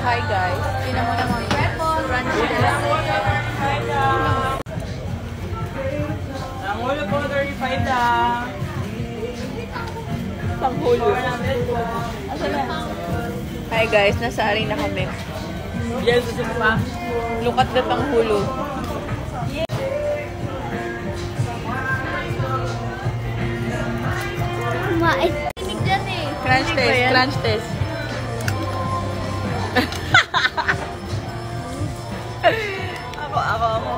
Hi guys. Tingnan mo naman. Crunchy lang. Ang ulo po, 35 lang. Panghulo. Asan na? Hi guys, nasa aring na kami. Yes, gusto pa. Lukat na panghulo. Mainig dyan eh. Crunch test, crunch test. Ako.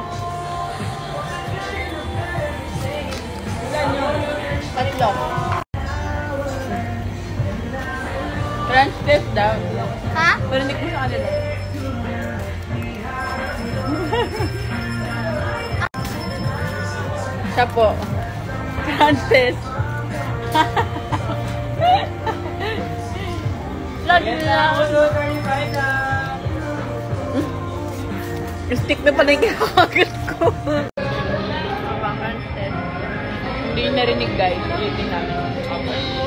Tatlo. Crunch test daw. Ha? Parinig mo sa kanila. Siya po. Crunch test. Lagi na ang ulo, 35 lang. Stick na pala yung kakagat ko. Crunch test. Hindi yung narinig guys. Ulitin namin.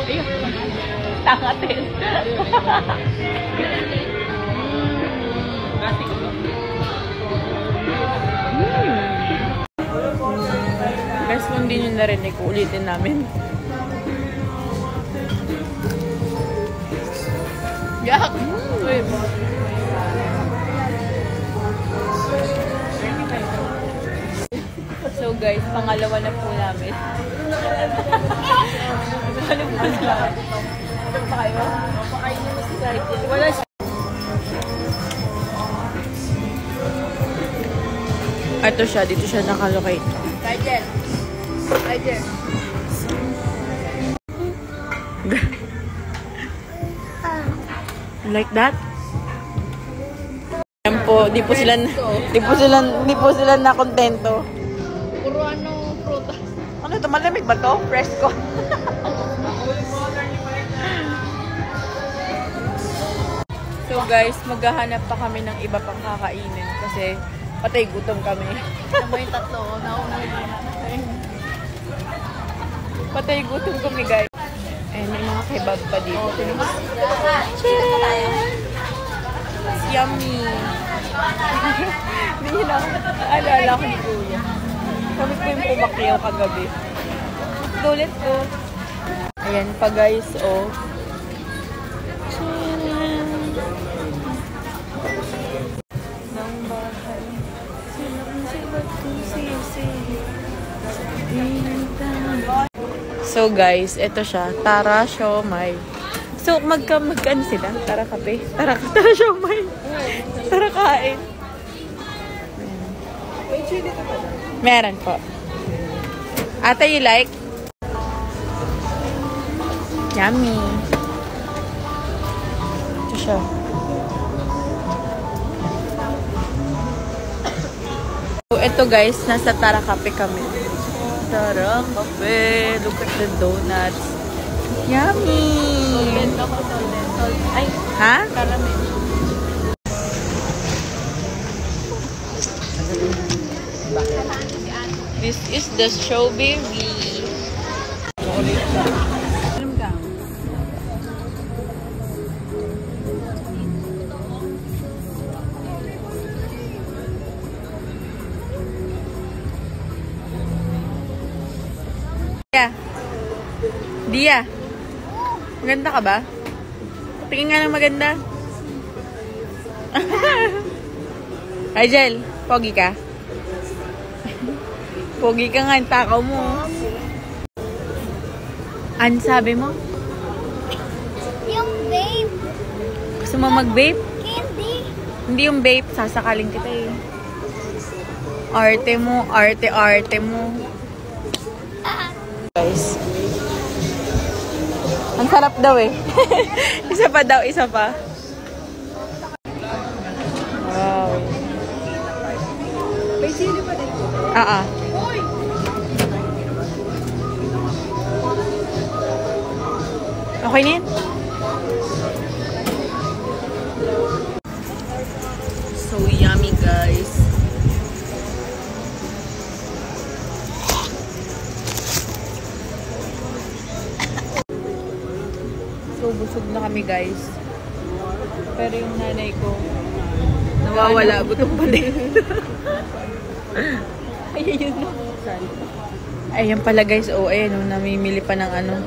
Ayun. Tanga test. Gati ko. Guys, kung hindi nyo narinig, ulitin namin. Yak! So guys, pangalawa na po namin. Ano po sila? Ano pa kayo? Mapakain nyo si Kajel. Wala siya. Ito siya, dito siya nakalocate. Kajel. Like that? Yan po, di po sila na kontento. Puro ano, prutas. Ano ito? Malamig ba to? Fresco. So guys, maghahanap pa kami ng iba pang kakainin kasi patay gutom kami. Ano yung tatlo? Naumay din. Patay gutom kami guys. And may mga kebab pa dito. Yummy! Hindi nyo lang alala ko ni Kuya. Kami po yung pumakyaw kagabi. Let's go. Ayan pa guys, oh. Nang bahay, silang kung sisi. So guys, ito siya. Tara Siomai. So magkano sila? Tara kape. Tara Siomai. Tara kain. Meron po. Ate, you like? Yummy. Ito siya. So ito guys, nasa Tara Kape kami. Tara Kape. Look at the donuts. Yummy! Ay, ha? Caramel. This is the strawberry. Dia, maganda ka ba? Tingin nga ng maganda. Ajel, pogi ka? Pogi ka nga, takaw mo. Ano sabi mo? Yung vape. Gusto mo mag-vape? Candy. Hindi yung vape, sasakalin kita eh. Arte mo, arte mo. Guys. Ang sarap daw eh. Isa pa daw, isa pa. Wow. May chili pa dito. Okay na yan? So yummy guys. So busog na kami guys. Pero yung nanay ko, nawawala. Gutom pa din. Ay, yun no. Ayan pala guys. Oh, ayan. Namimili pa ng ano.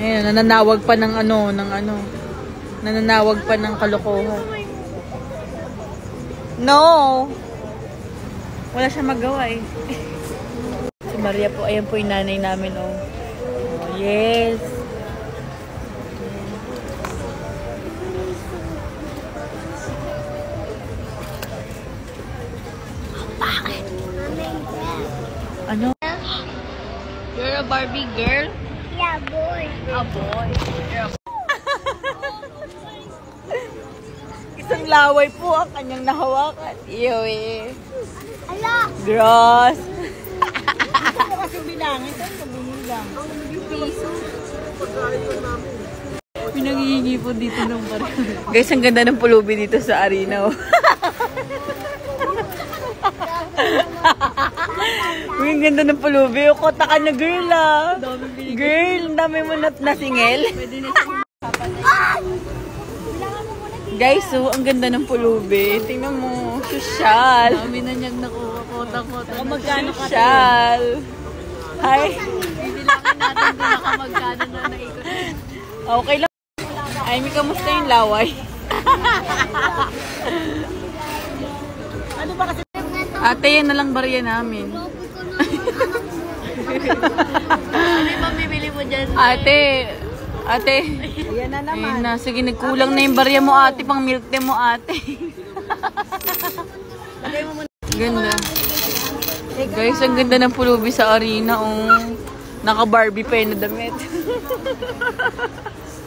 Ayan, nananawag pa ng ano. Nananawag pa ng kalokohan. No! Wala siya magawa eh. Si Maria po, ayan po yung nanay namin, oh. Oh, yes. Ano? You're a Barbie girl? Yeah, boy. A boy. Isang laway po ang kanyang nahawakan. Iyo eh. Ala! Gross. Kasi bilangin, saan ka binilang? Piso. Pinangihingi po dito ng parang. Guys, ang ganda ng pulubi dito sa arena. Oh. Uy, ang ganda ng pulubi. O, kota ka na girl ah. Girl, ang dami mo nasingil. Guys, so, ang ganda ng pulubi. Tingnan mo, sosyal. Dami na niyang nakuha. Kota-kota. Magkano ka? Sosyal. Hi. Bilangin natin kung nakamagkano na naikot. Okay lang. Ay, may kamusta yung laway? Ano ba kasi? Ate, yan na lang barya namin. Ano yung mamimili mo dyan? Ate. Ayan na Ayun na. Sige, nagkulang na yung barya mo ate. Pang milk tea mo ate. Ganda. Guys, ang ganda ng pulubi sa arena. Oh. Naka-Barbie pa yun na damit.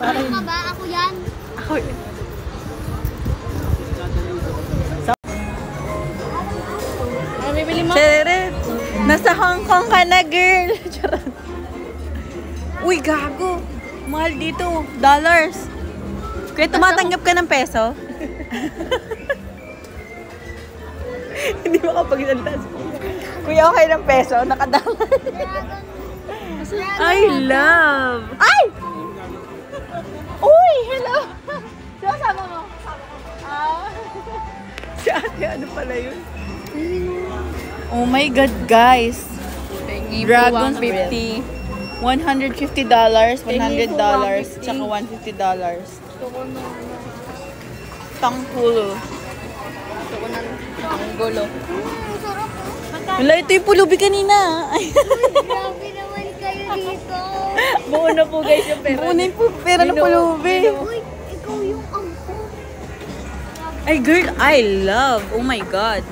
Ano ka ba? Ako yan. Ako yun. Ano bibili mo? Charet! Nasa Hong Kong ka na, girl! Charot. Uy, gago! Mahal dito. Dollars. Kaya tumatanggap ka ng peso? Hindi makapagsalita. Kuya, okay ng peso? Nakadollar. I love! Ay! Uy! Hello! Sino kasama mo? Si ate, ano pala yun? Oh my God, guys! Dragon 50. $150, $100, tsaka $150. Tangkulo. Tanggulo. Wala, ito yung pulubi kanina. Grabe naman kayo dito. Buo na po guys yung pera. Buo na yung pera ng pulubi. Uy, ikaw yung angko. Ay girl, I love. Oh my God.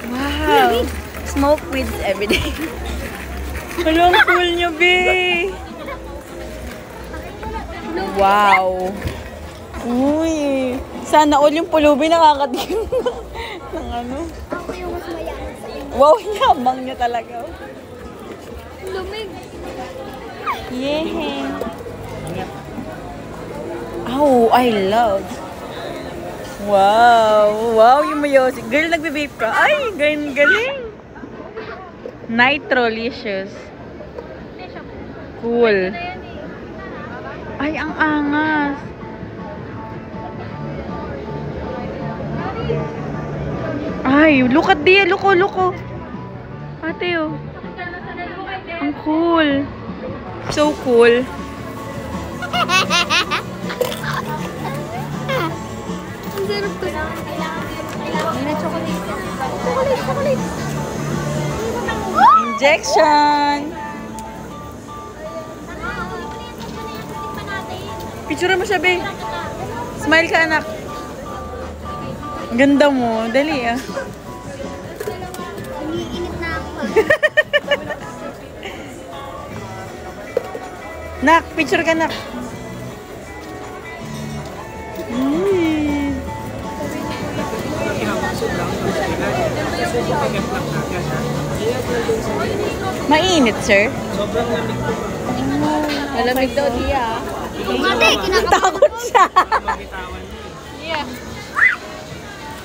Wow. Smoke weeds everyday. Walang cool niya, be. Wow. Uy. Sana all yung pulubi nakakatingin ng ano. Ako yung mas mayaman sa inyo. Wow, yabang niya talaga. Lumig. Yeah. Oh, I love. Wow. Wow, yung mayosi. Girl, nagbe-vape ka. Ay, galing. Nitrolicious. Cool. Ay, ang angas. Ay, look at this. Loko. Ate, oh. Ang cool. So cool. Ang sarap to. Hindi na chocolate. Chocolate. Injection. Picture mo siya, be. Smile ka, anak. Ganda mo. Dali, ah. Umiinit na ako. Nak, picture ka, nak. Mainit, sir. Malamig daw diya. Ate, kinakabahan Takot siya. Yeah.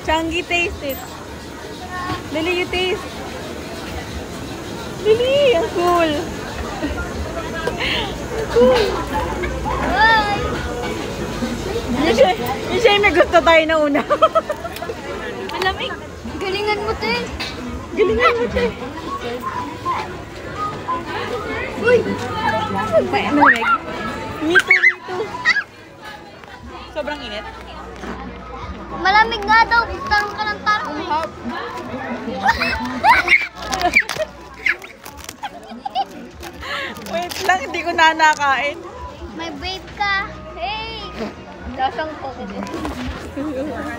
Changi, taste it. Dali, you taste. Dali, ang cool. Bye! Yung siya yung may gusto tayo na una. Malamig. Galingan mo, te. Galingan mo siya. Uy! May malamig. Me too. Sobrang init. Malamig nga daw. Tanong ka ng tanong eh. Wait lang, hindi ko na nakain. May babe ka. Hey! Lasang po.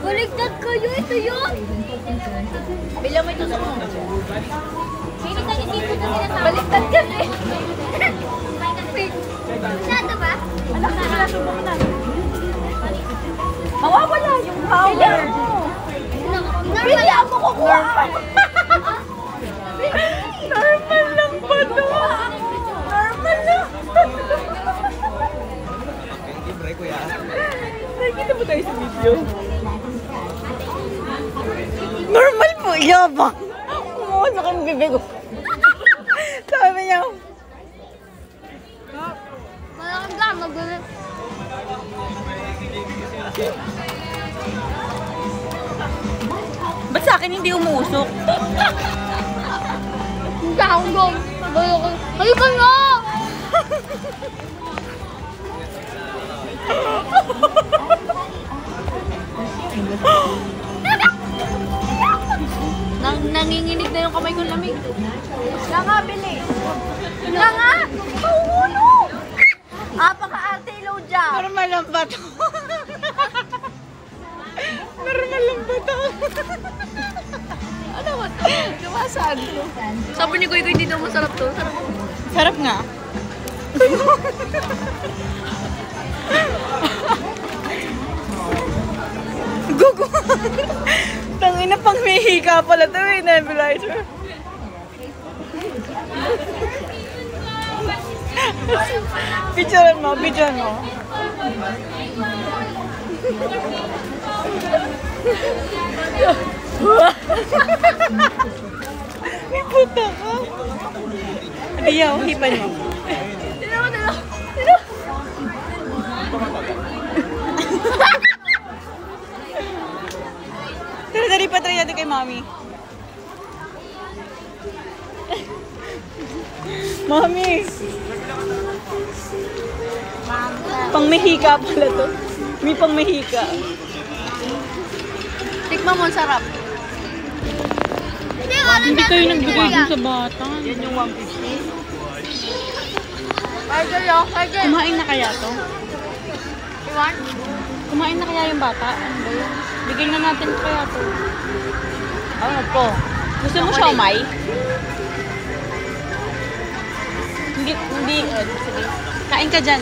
Baligtad kayo. Ito yun. Bilang mo ito sa mga. Sino tayo dito na sinasabi? Baliktad kasi. Masyado ba? Anak na, nasubok na. Mawawala yung power. Normal mo kukuha. Normal lang ba to? Normal lang. Nakikita mo tayo sa video. Normal po, yabang. Umuusok ang bibig ko. Sabi niya, Malaking ka. Magulo. ba't sa akin hindi umuusok? Ang gawin. Kayo ka nga! Nanginginig na yung kamay kong lamig. Nga nga, bili. Nga nga! Paulo! Apaka-arte ilaw dyan. Normal lang ba to? Normal lang ba to? Ano ba ito? Lumasan. Sabi ni Goy, hindi daw masarap to. Sarap. Sarap nga. Gugu! Tangina pang mihiga pala to eh, nebulizer. Picturean mo. May puta ka. Adiyaw, hipan mo. Dali, patry natin kay Mami. Mami! Pangmehika pala to. May pangmehika. Tikman mo, sarap. Hindi kayo nagbigay dun sa bata. Yan yung 150. Kaya yun, kaya. Kumain na kaya to? Iwan? Kumain na kaya yung bata? Ano ba yun? Bigay na natin kaya to. Ano po? Gusto mo siomay? Hindi. Sige. Kain ka dyan.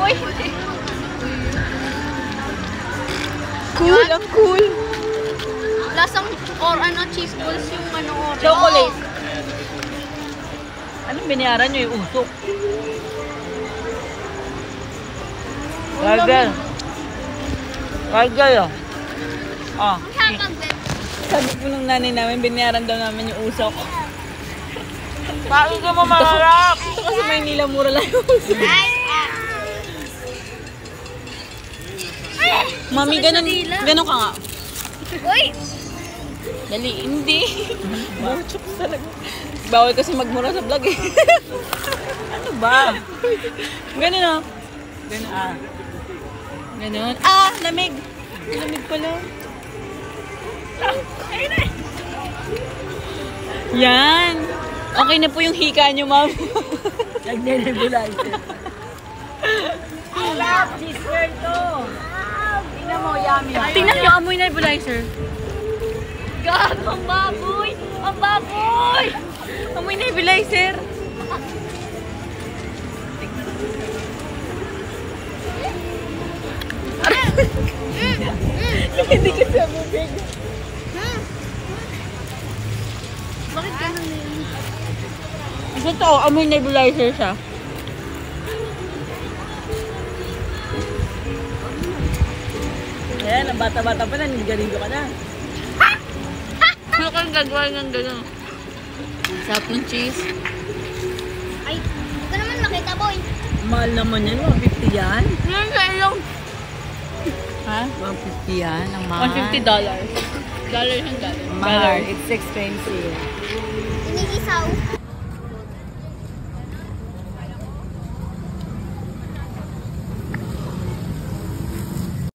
Uy! Cool, ang cool. Lasang or ano, cheese balls yung ano Oreo. Chocolate. Anong binayaran nyo yung usok? Gargle. Gargle. Ah. Sabi po nung nanay namin, binayaran daw namin yung usok. Bakit ka mo maharap? Ito kasi Maynila, mura lang yung usok. Mami, ganun ka nga. Uy! Dali, hindi. Bawchok talaga. Bawal kasi magmura sa vlog eh. Ano ba? Ganun ah. Ganun ah. Ganun. Ah, lamig. Lamig pala. Yan. Okay na po yung hika nyo, ma'am. Nagne-nebulizer. Alap! Cheese to! Tingnan mo, yummy. Tingnan nyo, amoy nebulizer. Gago, ang baboy! Ang baboy! Amoy nebulizer. Hindi kasi ang bubig. Bakit ganun yun? Ito, amoy nebulizer siya. Ayan, ang bata-bata pa na, niligaligyo ka na. Ano kang gagawa ng gano'n? Sarap ng cheese. Tita Boy. Mahal naman yan. 150 yan. Yan sa ilong. Ha? 150 yan. Ang mahal. $150. Dollar yung dollar. Mahal. It's expensive. Iniisaw.